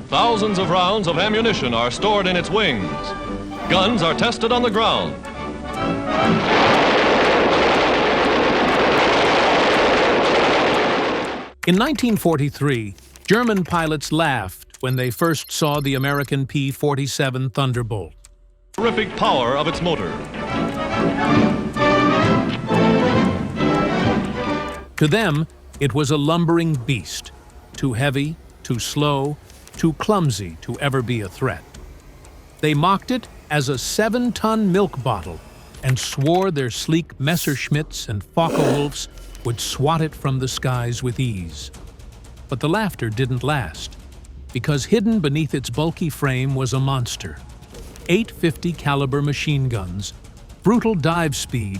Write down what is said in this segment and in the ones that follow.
Thousands of rounds of ammunition are stored in its wings. Guns are tested on the ground. In 1943, German pilots laughed when they first saw the American P-47 Thunderbolt. Terrific power of its motor. To them, it was a lumbering beast, too heavy, too slow, too clumsy to ever be a threat. They mocked it as a 7-ton milk bottle and swore their sleek Messerschmitts and Focke-Wulfs would swat it from the skies with ease. But the laughter didn't last, because hidden beneath its bulky frame was a monster. 850 caliber machine guns, brutal dive speed,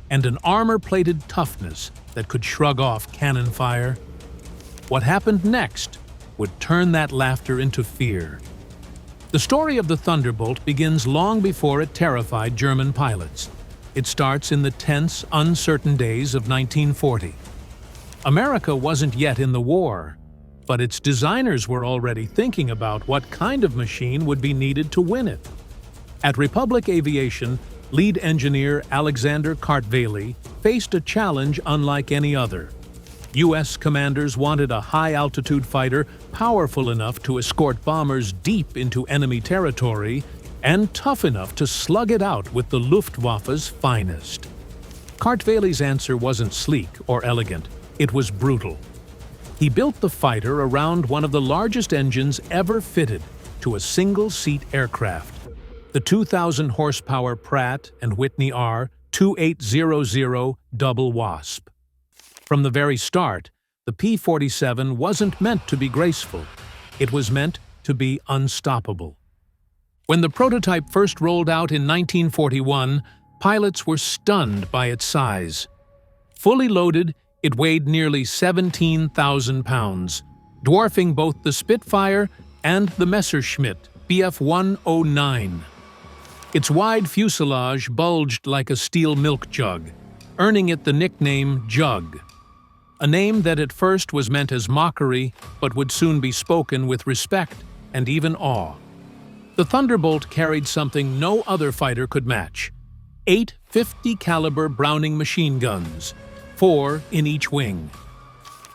and an armor-plated toughness that could shrug off cannon fire. What happened next would turn that laughter into fear. The story of the Thunderbolt begins long before it terrified German pilots. It starts in the tense, uncertain days of 1940. America wasn't yet in the war, but its designers were already thinking about what kind of machine would be needed to win it. At Republic Aviation, lead engineer Alexander Kartveli faced a challenge unlike any other. U.S. commanders wanted a high-altitude fighter powerful enough to escort bombers deep into enemy territory and tough enough to slug it out with the Luftwaffe's finest. Kartveli's answer wasn't sleek or elegant, it was brutal. He built the fighter around one of the largest engines ever fitted to a single-seat aircraft, the 2,000-horsepower Pratt & Whitney R-2800 Double Wasp. From the very start, the P-47 wasn't meant to be graceful. It was meant to be unstoppable. When the prototype first rolled out in 1941, pilots were stunned by its size. Fully loaded, it weighed nearly 17,000 pounds, dwarfing both the Spitfire and the Messerschmitt Bf-109. Its wide fuselage bulged like a steel milk jug, earning it the nickname Jug, a name that at first was meant as mockery but would soon be spoken with respect and even awe. The Thunderbolt carried something no other fighter could match: 8 50 caliber Browning machine guns, 4 in each wing.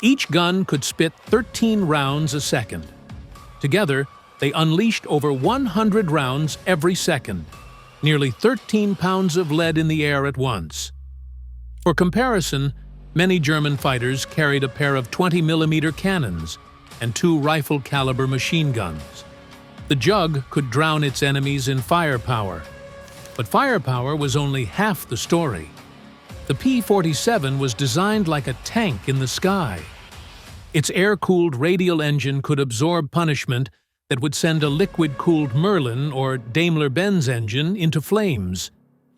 Each gun could spit 13 rounds a second. Together, they unleashed over 100 rounds every second, nearly 13 pounds of lead in the air at once. For comparison, many German fighters carried a pair of 20mm cannons and 2 rifle-caliber machine guns. The Jug could drown its enemies in firepower, but firepower was only half the story. The P-47 was designed like a tank in the sky. Its air-cooled radial engine could absorb punishment that would send a liquid-cooled Merlin or Daimler-Benz engine into flames.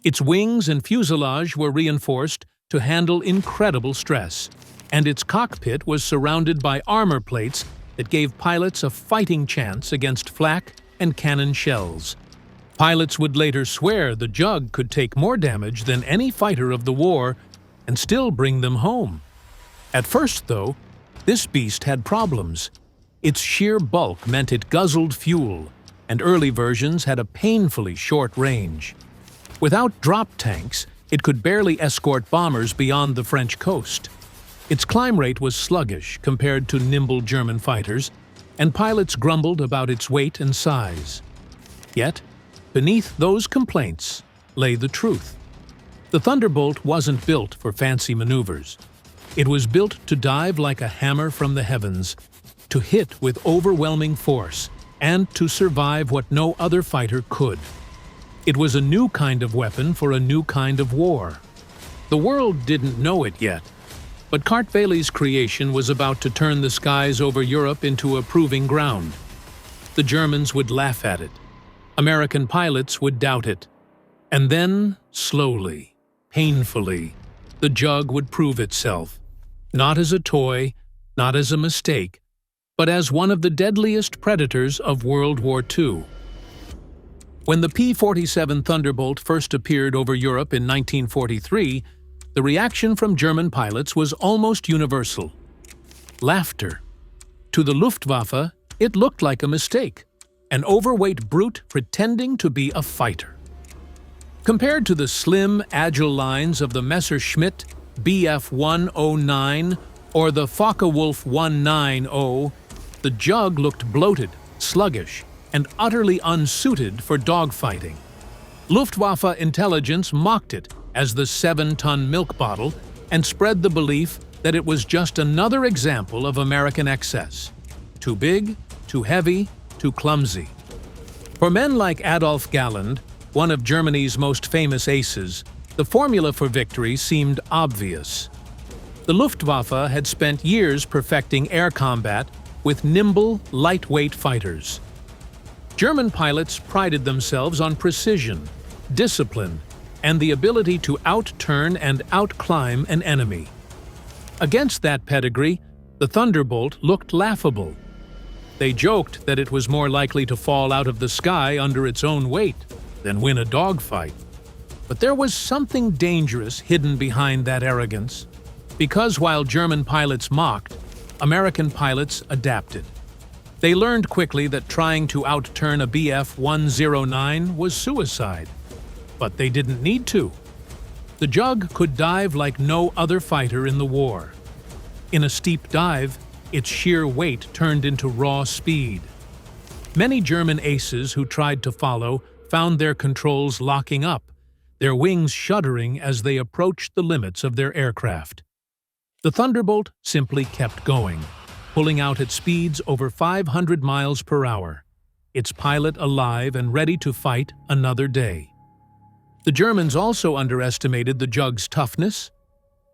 Its wings and fuselage were reinforced to handle incredible stress, and its cockpit was surrounded by armor plates that gave pilots a fighting chance against flak and cannon shells. Pilots would later swear the Jug could take more damage than any fighter of the war and still bring them home. At first, though, this beast had problems. Its sheer bulk meant it guzzled fuel, and early versions had a painfully short range. Without drop tanks, it could barely escort bombers beyond the French coast. Its climb rate was sluggish compared to nimble German fighters, and pilots grumbled about its weight and size. Yet, beneath those complaints lay the truth. The Thunderbolt wasn't built for fancy maneuvers. It was built to dive like a hammer from the heavens, to hit with overwhelming force, and to survive what no other fighter could. It was a new kind of weapon for a new kind of war. The world didn't know it yet, but Kartveli's creation was about to turn the skies over Europe into a proving ground. The Germans would laugh at it. American pilots would doubt it. And then, slowly, painfully, the Jug would prove itself, not as a toy, not as a mistake, but as one of the deadliest predators of World War II. When the P-47 Thunderbolt first appeared over Europe in 1943, the reaction from German pilots was almost universal. Laughter. To the Luftwaffe, It looked like a mistake, an overweight brute pretending to be a fighter. Compared to the slim, agile lines of the Messerschmitt Bf-109 or the Focke-Wulf 190, the Jug looked bloated, sluggish, and utterly unsuited for dogfighting. Luftwaffe intelligence mocked it as the 7-ton milk bottle and spread the belief that it was just another example of American excess. Too big, too heavy, too clumsy. For men like Adolf Galland, one of Germany's most famous aces, the formula for victory seemed obvious. The Luftwaffe had spent years perfecting air combat with nimble, lightweight fighters. German pilots prided themselves on precision, discipline, and the ability to outturn and outclimb an enemy. Against that pedigree, the Thunderbolt looked laughable. They joked that it was more likely to fall out of the sky under its own weight than win a dogfight. But there was something dangerous hidden behind that arrogance, because while German pilots mocked, American pilots adapted. They learned quickly that trying to outturn a Bf-109 was suicide. But they didn't need to. The Jug could dive like no other fighter in the war. In a steep dive, its sheer weight turned into raw speed. Many German aces who tried to follow found their controls locking up, their wings shuddering as they approached the limits of their aircraft. The Thunderbolt simply kept going, pulling out at speeds over 500 miles per hour, its pilot alive and ready to fight another day. The Germans also underestimated the Jug's toughness.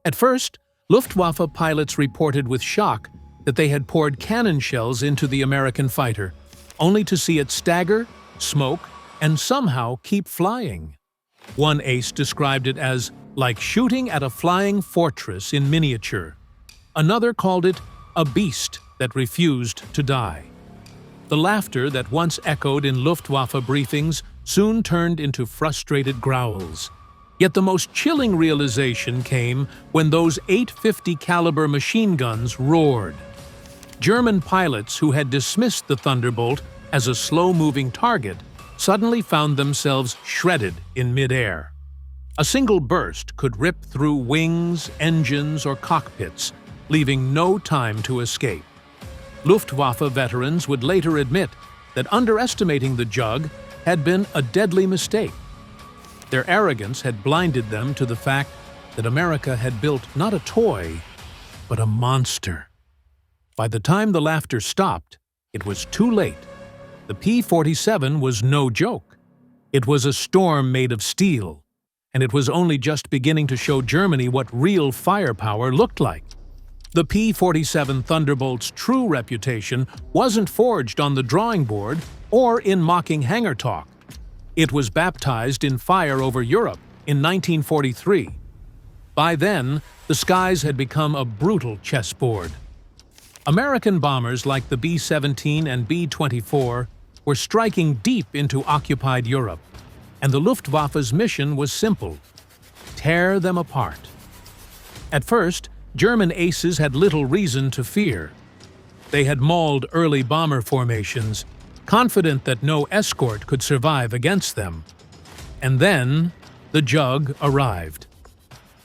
At first, Luftwaffe pilots reported with shock that they had poured cannon shells into the American fighter, only to see it stagger, smoke, and somehow keep flying. One ace described it as like shooting at a flying fortress in miniature. Another called it a beast that refused to die. The laughter that once echoed in Luftwaffe briefings soon turned into frustrated growls. Yet the most chilling realization came when those .850 caliber machine guns roared. German pilots who had dismissed the Thunderbolt as a slow-moving target suddenly found themselves shredded in midair. A single burst could rip through wings, engines, or cockpits, leaving no time to escape. Luftwaffe veterans would later admit that underestimating the Jug had been a deadly mistake. Their arrogance had blinded them to the fact that America had built not a toy, but a monster. By the time the laughter stopped, it was too late. The P-47 was no joke. It was a storm made of steel, and it was only just beginning to show Germany what real firepower looked like. The P-47 Thunderbolt's true reputation wasn't forged on the drawing board or in mocking hangar talk. It was baptized in fire over Europe in 1943. By then, the skies had become a brutal chessboard. American bombers like the B-17 and B-24 were striking deep into occupied Europe, and the Luftwaffe's mission was simple: tear them apart. At first, German aces had little reason to fear. They had mauled early bomber formations, confident that no escort could survive against them. And then, the Jug arrived.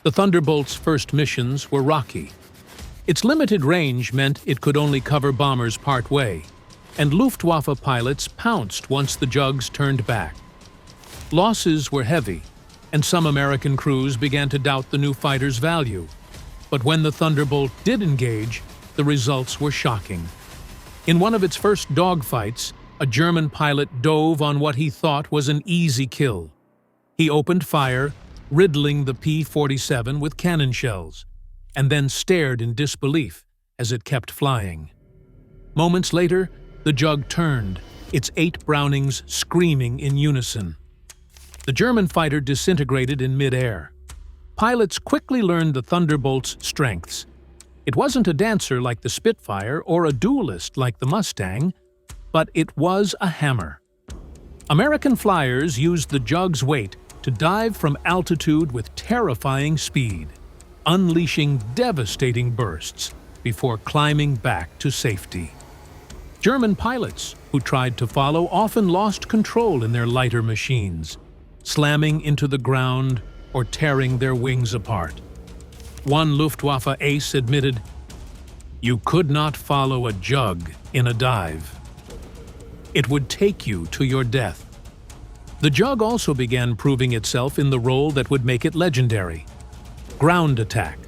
The Thunderbolt's first missions were rocky. Its limited range meant it could only cover bombers part way, and Luftwaffe pilots pounced once the Jugs turned back. Losses were heavy, and some American crews began to doubt the new fighter's value. But when the Thunderbolt did engage, the results were shocking. In one of its first dogfights, a German pilot dove on what he thought was an easy kill. He opened fire, riddling the P-47 with cannon shells, and then stared in disbelief as it kept flying. Moments later, the Jug turned, its 8 Brownings screaming in unison. The German fighter disintegrated in midair. Pilots quickly learned the Thunderbolt's strengths. It wasn't a dancer like the Spitfire or a duelist like the Mustang, but it was a hammer. American flyers used the Jug's weight to dive from altitude with terrifying speed, unleashing devastating bursts before climbing back to safety. German pilots who tried to follow often lost control in their lighter machines, slamming into the ground or tearing their wings apart. One Luftwaffe ace admitted, "You could not follow a jug in a dive. It would take you to your death." The jug also began proving itself in the role that would make it legendary: ground attack.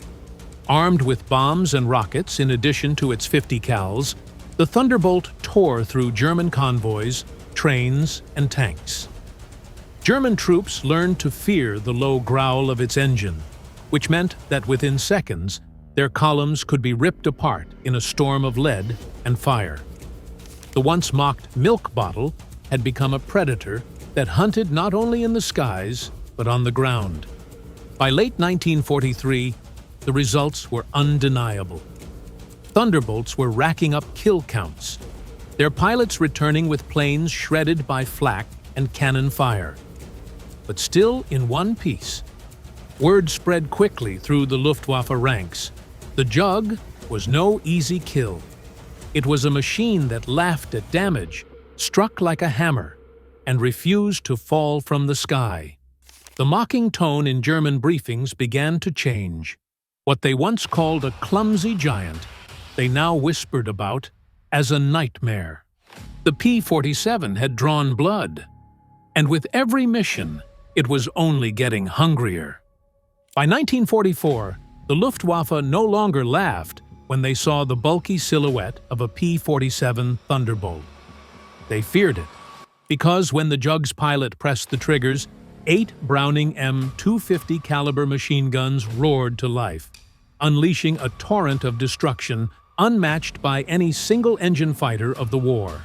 Armed with bombs and rockets in addition to its 50 cals, the Thunderbolt tore through German convoys, trains, and tanks. German troops learned to fear the low growl of its engine, which meant that within seconds, their columns could be ripped apart in a storm of lead and fire. The once mocked milk bottle had become a predator that hunted not only in the skies, but on the ground. By late 1943, the results were undeniable. Thunderbolts were racking up kill counts, their pilots returning with planes shredded by flak and cannon fire. But still in one piece. Word spread quickly through the Luftwaffe ranks. The jug was no easy kill. It was a machine that laughed at damage, struck like a hammer, and refused to fall from the sky. The mocking tone in German briefings began to change. What they once called a clumsy giant, they now whispered about as a nightmare. The P-47 had drawn blood, and with every mission, it was only getting hungrier. By 1944, the Luftwaffe no longer laughed when they saw the bulky silhouette of a P-47 Thunderbolt. They feared it, because when the jug's pilot pressed the triggers, 8 Browning M250 caliber machine guns roared to life, unleashing a torrent of destruction unmatched by any single-engine fighter of the war.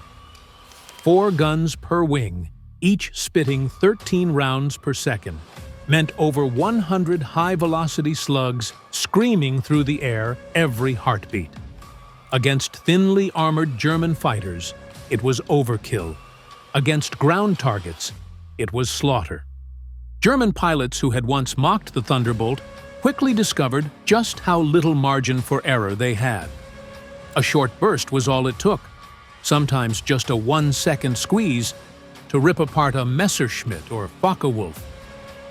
4 guns per wing, each spitting 13 rounds per second, meant over 100 high-velocity slugs screaming through the air every heartbeat. Against thinly armored German fighters, it was overkill. Against ground targets, it was slaughter. German pilots who had once mocked the Thunderbolt quickly discovered just how little margin for error they had. A short burst was all it took, sometimes just a 1-second squeeze, to rip apart a Messerschmitt or Focke-Wulf.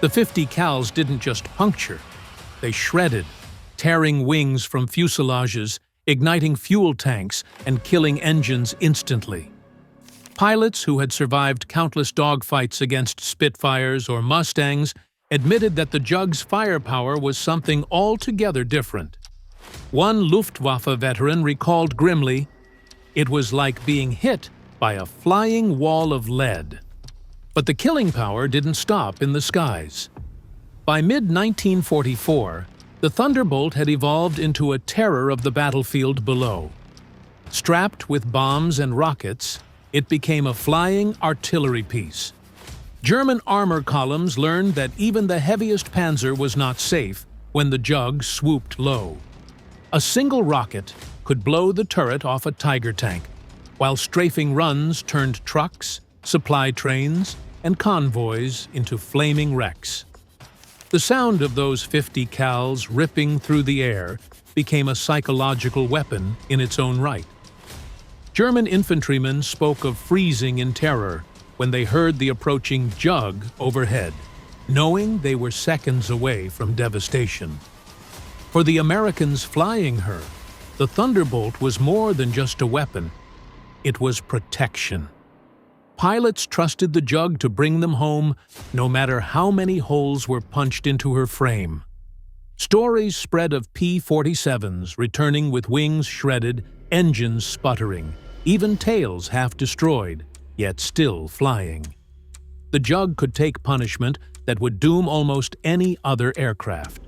The 50 cals didn't just puncture, they shredded, tearing wings from fuselages, igniting fuel tanks, and killing engines instantly. Pilots who had survived countless dogfights against Spitfires or Mustangs admitted that the jug's firepower was something altogether different. One Luftwaffe veteran recalled grimly, "It was like being hit by a flying wall of lead." But the killing power didn't stop in the skies. By mid-1944, the Thunderbolt had evolved into a terror of the battlefield below. Strapped with bombs and rockets, it became a flying artillery piece. German armor columns learned that even the heaviest panzer was not safe when the jug swooped low. A single rocket could blow the turret off a Tiger tank, while strafing runs turned trucks, supply trains, and convoys into flaming wrecks. The sound of those 50 cals ripping through the air became a psychological weapon in its own right. German infantrymen spoke of freezing in terror when they heard the approaching jug overhead, knowing they were seconds away from devastation. For the Americans flying her, the Thunderbolt was more than just a weapon. It was protection. Pilots trusted the jug to bring them home, no matter how many holes were punched into her frame. Stories spread of P-47s returning with wings shredded, engines sputtering, even tails half destroyed, yet still flying. The jug could take punishment that would doom almost any other aircraft.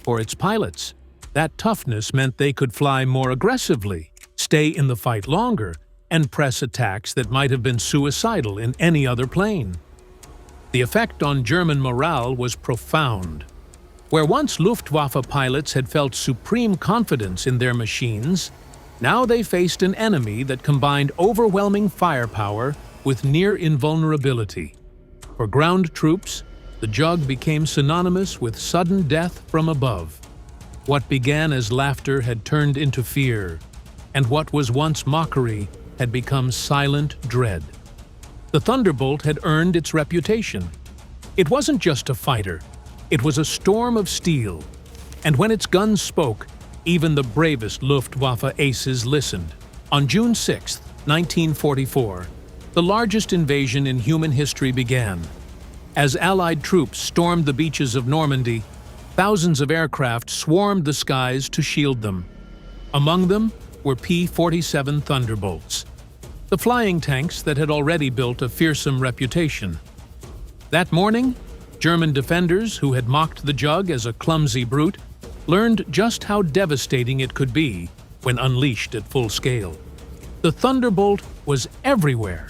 For its pilots, that toughness meant they could fly more aggressively, stay in the fight longer, and press attacks that might have been suicidal in any other plane. The effect on German morale was profound. Where once Luftwaffe pilots had felt supreme confidence in their machines, now they faced an enemy that combined overwhelming firepower with near invulnerability. For ground troops, the jug became synonymous with sudden death from above. What began as laughter had turned into fear, and what was once mockery had become silent dread. The Thunderbolt had earned its reputation. It wasn't just a fighter, it was a storm of steel. And when its guns spoke, even the bravest Luftwaffe aces listened. On June 6, 1944, the largest invasion in human history began. As Allied troops stormed the beaches of Normandy, thousands of aircraft swarmed the skies to shield them. Among them were P-47 Thunderbolts, the flying tanks that had already built a fearsome reputation. That morning, German defenders, who had mocked the Jug as a clumsy brute, learned just how devastating it could be when unleashed at full scale. The Thunderbolt was everywhere.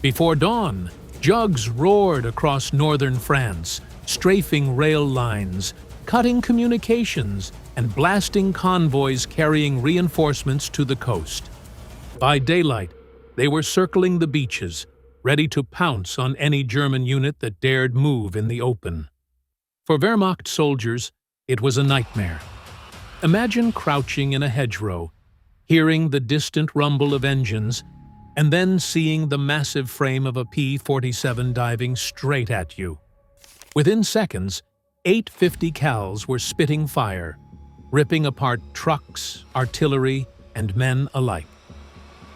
Before dawn, Jugs roared across northern France, strafing rail lines, cutting communications, and blasting convoys carrying reinforcements to the coast. By daylight, they were circling the beaches, ready to pounce on any German unit that dared move in the open. For Wehrmacht soldiers, it was a nightmare. Imagine crouching in a hedgerow, hearing the distant rumble of engines, and then seeing the massive frame of a P-47 diving straight at you. Within seconds, 850 cals were spitting fire, ripping apart trucks, artillery, and men alike.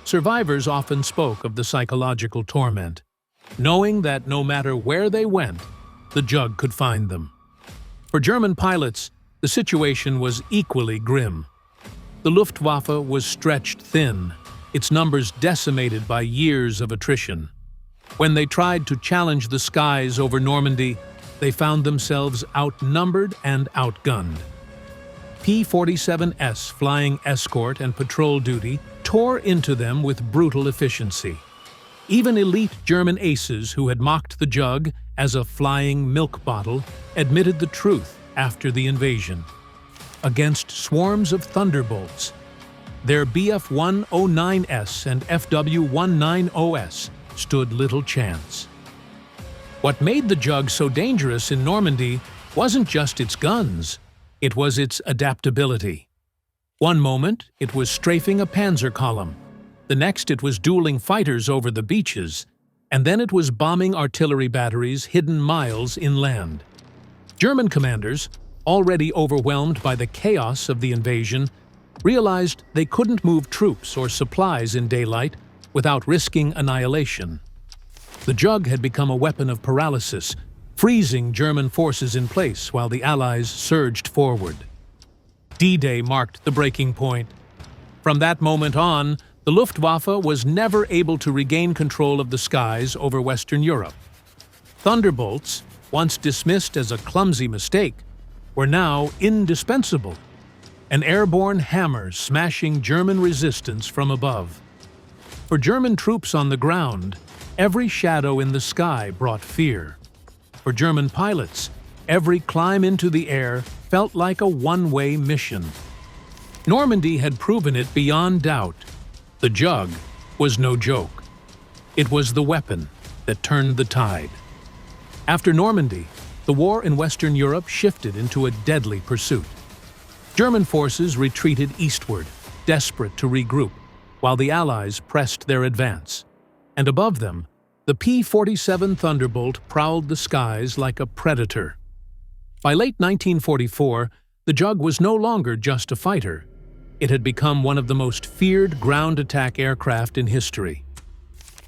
Survivors often spoke of the psychological torment, knowing that no matter where they went, the Jug could find them. For German pilots, the situation was equally grim. The Luftwaffe was stretched thin, its numbers decimated by years of attrition. When they tried to challenge the skies over Normandy, they found themselves outnumbered and outgunned. P-47S flying escort and patrol duty tore into them with brutal efficiency. Even elite German aces who had mocked the Jug as a flying milk bottle admitted the truth after the invasion. Against swarms of Thunderbolts, their Bf-109S and FW-190S stood little chance. What made the Jug so dangerous in Normandy wasn't just its guns, it was its adaptability. One moment, it was strafing a panzer column. The next, it was dueling fighters over the beaches. And then it was bombing artillery batteries hidden miles inland. German commanders, already overwhelmed by the chaos of the invasion, realized they couldn't move troops or supplies in daylight without risking annihilation. The Jug had become a weapon of paralysis, freezing German forces in place while the Allies surged forward. D-Day marked the breaking point. From that moment on, the Luftwaffe was never able to regain control of the skies over Western Europe. Thunderbolts, once dismissed as a clumsy mistake, were now indispensable, an airborne hammer smashing German resistance from above. For German troops on the ground, every shadow in the sky brought fear. For German pilots, every climb into the air felt like a one-way mission. Normandy had proven it beyond doubt. The Jug was no joke. It was the weapon that turned the tide. After Normandy, the war in Western Europe shifted into a deadly pursuit. German forces retreated eastward, desperate to regroup, while the Allies pressed their advance. And above them, the P-47 Thunderbolt prowled the skies like a predator. By late 1944, the Jug was no longer just a fighter. It had become one of the most feared ground attack aircraft in history.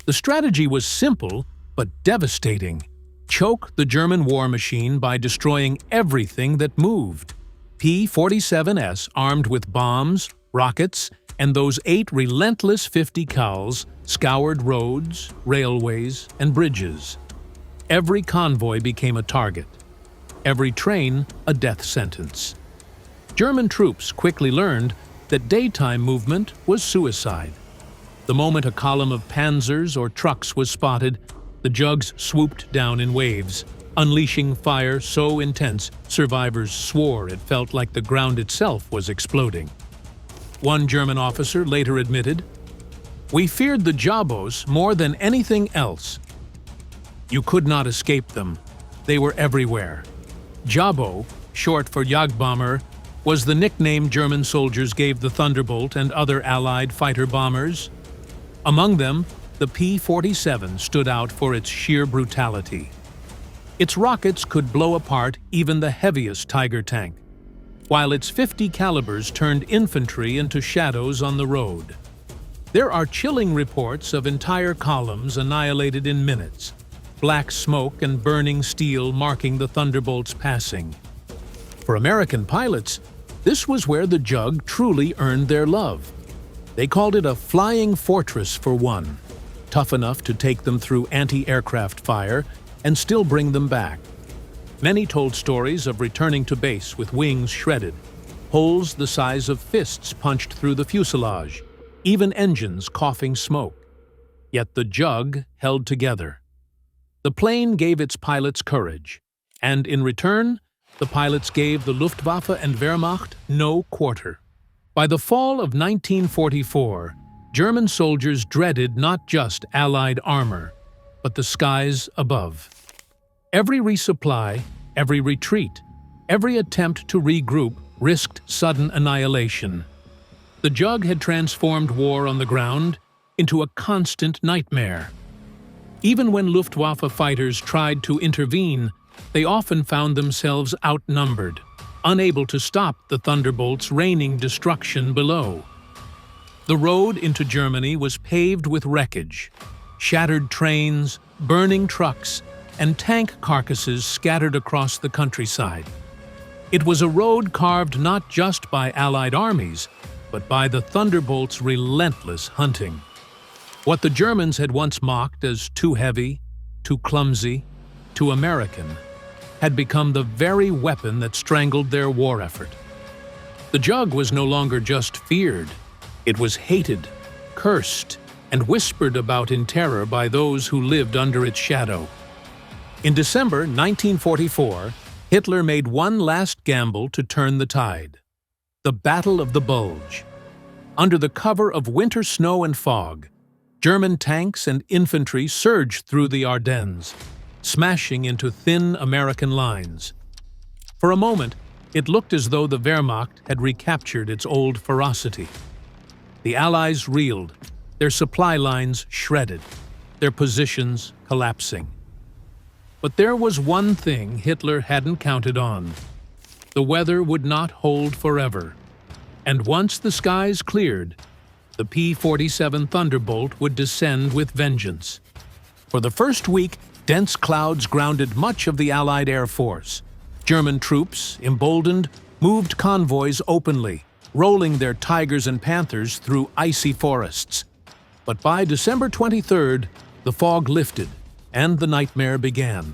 The strategy was simple, but devastating. Choke the German war machine by destroying everything that moved. P-47S, armed with bombs, rockets, and those 8 relentless 50 cals, scoured roads, railways, and bridges. Every convoy became a target. Every train a death sentence. German troops quickly learned that daytime movement was suicide. The moment a column of panzers or trucks was spotted, the Jugs swooped down in waves, unleashing fire so intense survivors swore it felt like the ground itself was exploding. One German officer later admitted, "We feared the Jabos more than anything else. You could not escape them. They were everywhere." Jabo, short for Jagdbomber, was the nickname German soldiers gave the Thunderbolt and other Allied fighter bombers. Among them, the P-47 stood out for its sheer brutality. Its rockets could blow apart even the heaviest Tiger tank, while its 50 calibers turned infantry into shadows on the road. There are chilling reports of entire columns annihilated in minutes, black smoke and burning steel marking the Thunderbolt's passing. For American pilots, this was where the Jug truly earned their love. They called it a flying fortress for one, tough enough to take them through anti-aircraft fire and still bring them back. Many told stories of returning to base with wings shredded, holes the size of fists punched through the fuselage, even engines coughing smoke. Yet the Jug held together. The plane gave its pilots courage, and in return, the pilots gave the Luftwaffe and Wehrmacht no quarter. By the fall of 1944, German soldiers dreaded not just Allied armor, but the skies above. Every resupply, every retreat, every attempt to regroup risked sudden annihilation. The Jug had transformed war on the ground into a constant nightmare. Even when Luftwaffe fighters tried to intervene, they often found themselves outnumbered, unable to stop the Thunderbolts raining destruction below. The road into Germany was paved with wreckage, shattered trains, burning trucks, and tank carcasses scattered across the countryside. It was a road carved not just by Allied armies, but by the Thunderbolts' relentless hunting. What the Germans had once mocked as too heavy, too clumsy, too American, had become the very weapon that strangled their war effort. The Jug was no longer just feared, it was hated, cursed, and whispered about in terror by those who lived under its shadow. In December 1944, Hitler made one last gamble to turn the tide. The Battle of the Bulge. Under the cover of winter snow and fog, German tanks and infantry surged through the Ardennes, smashing into thin American lines. For a moment, it looked as though the Wehrmacht had recaptured its old ferocity. The Allies reeled, their supply lines shredded, their positions collapsing. But there was one thing Hitler hadn't counted on. The weather would not hold forever, and once the skies cleared, the P-47 Thunderbolt would descend with vengeance. For the first week, dense clouds grounded much of the Allied Air Force. German troops, emboldened, moved convoys openly, rolling their Tigers and Panthers through icy forests. But by December 23rd, the fog lifted, and the nightmare began.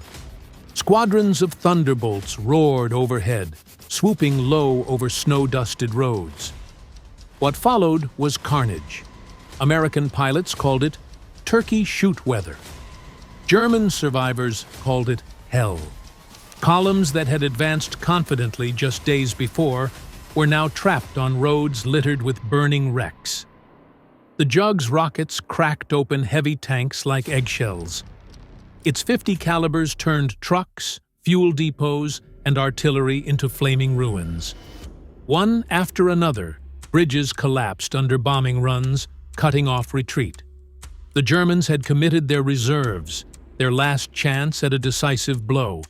Squadrons of Thunderbolts roared overhead, swooping low over snow-dusted roads. What followed was carnage. American pilots called it turkey shoot weather. German survivors called it hell. Columns that had advanced confidently just days before were now trapped on roads littered with burning wrecks. The Jug's rockets cracked open heavy tanks like eggshells. Its 50 calibers turned trucks, fuel depots, and artillery into flaming ruins. One after another, bridges collapsed under bombing runs, cutting off retreat. The Germans had committed their reserves, their last chance at a decisive blow,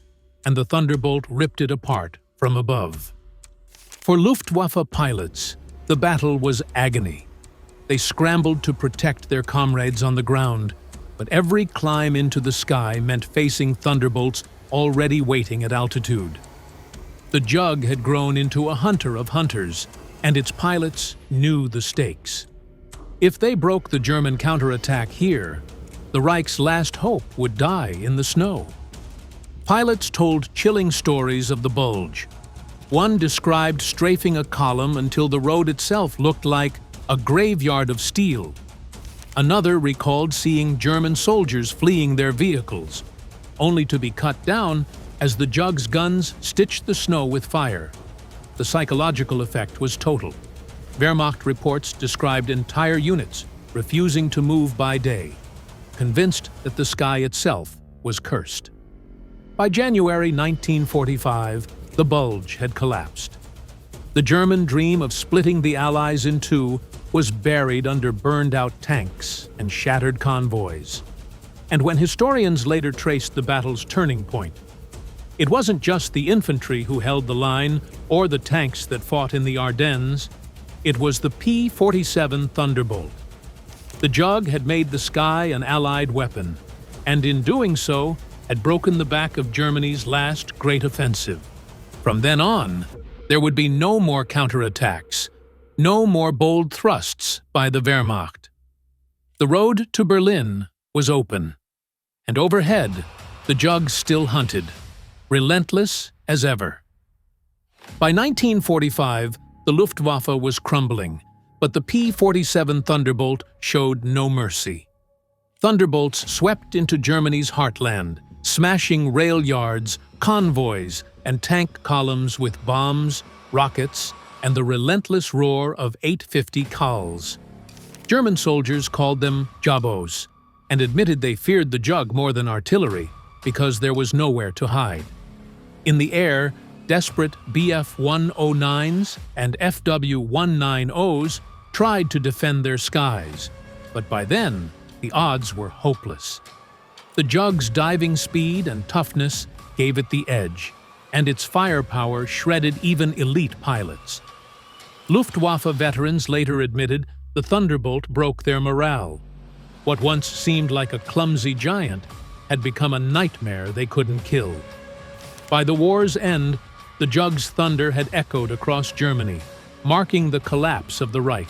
and the Thunderbolt ripped it apart from above. For Luftwaffe pilots, the battle was agony. They scrambled to protect their comrades on the ground, but every climb into the sky meant facing Thunderbolts already waiting at altitude. The Jug had grown into a hunter of hunters, and its pilots knew the stakes. If they broke the German counterattack here, the Reich's last hope would die in the snow. Pilots told chilling stories of the Bulge. One described strafing a column until the road itself looked like a graveyard of steel. Another recalled seeing German soldiers fleeing their vehicles, only to be cut down as the Jug's guns stitched the snow with fire. The psychological effect was total. Wehrmacht reports described entire units refusing to move by day, convinced that the sky itself was cursed. By January 1945, the Bulge had collapsed. The German dream of splitting the Allies in two was buried under burned-out tanks and shattered convoys. And when historians later traced the battle's turning point, it wasn't just the infantry who held the line or the tanks that fought in the Ardennes, it was the P-47 Thunderbolt. The Jug had made the sky an Allied weapon, and in doing so, had broken the back of Germany's last great offensive. From then on, there would be no more counterattacks, no more bold thrusts by the Wehrmacht. The road to Berlin was open, and overhead, the Jug still hunted, relentless as ever. By 1945, the Luftwaffe was crumbling, but the P-47 Thunderbolt showed no mercy. Thunderbolts swept into Germany's heartland, smashing rail yards, convoys, and tank columns with bombs, rockets, and the relentless roar of 850 Kals. German soldiers called them Jabos, and admitted they feared the Jug more than artillery because there was nowhere to hide. In the air, desperate Bf-109s and FW-190s tried to defend their skies, but by then, the odds were hopeless. The Jug's diving speed and toughness gave it the edge, and its firepower shredded even elite pilots. Luftwaffe veterans later admitted the Thunderbolt broke their morale. What once seemed like a clumsy giant had become a nightmare they couldn't kill. By the war's end, the Jug's thunder had echoed across Germany, marking the collapse of the Reich.